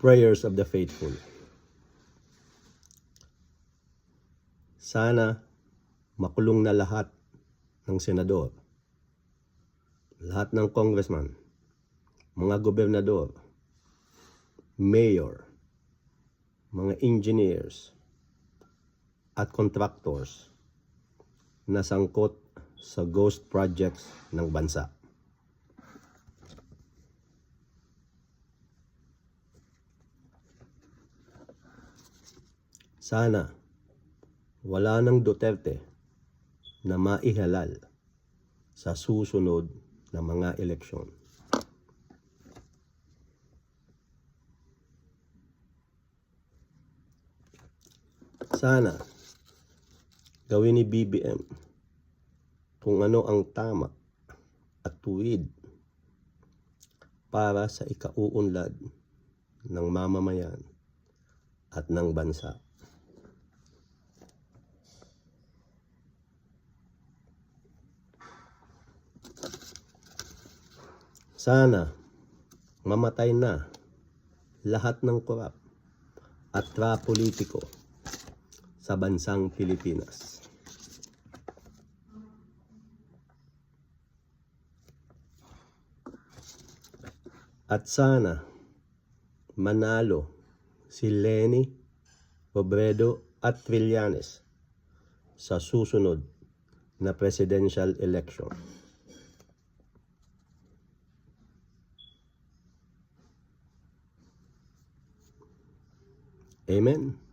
prayers of the faithful. Sana makulong na lahat ng senador, lahat ng congressman, mga gobernador, mayor, mga engineers, at contractors na sangkot sa ghost projects ng bansa. Sana wala ng Duterte na maihalal sa susunod na mga eleksyon. Sana gawin ni BBM kung ano ang tama at tuwid para sa ikauunlad ng mamamayan at ng bansa. Sana mamatay na lahat ng korap at tra-politiko sa bansang Pilipinas. At sana manalo si Leni, Robredo at Trillanes sa susunod na presidential election. Amen.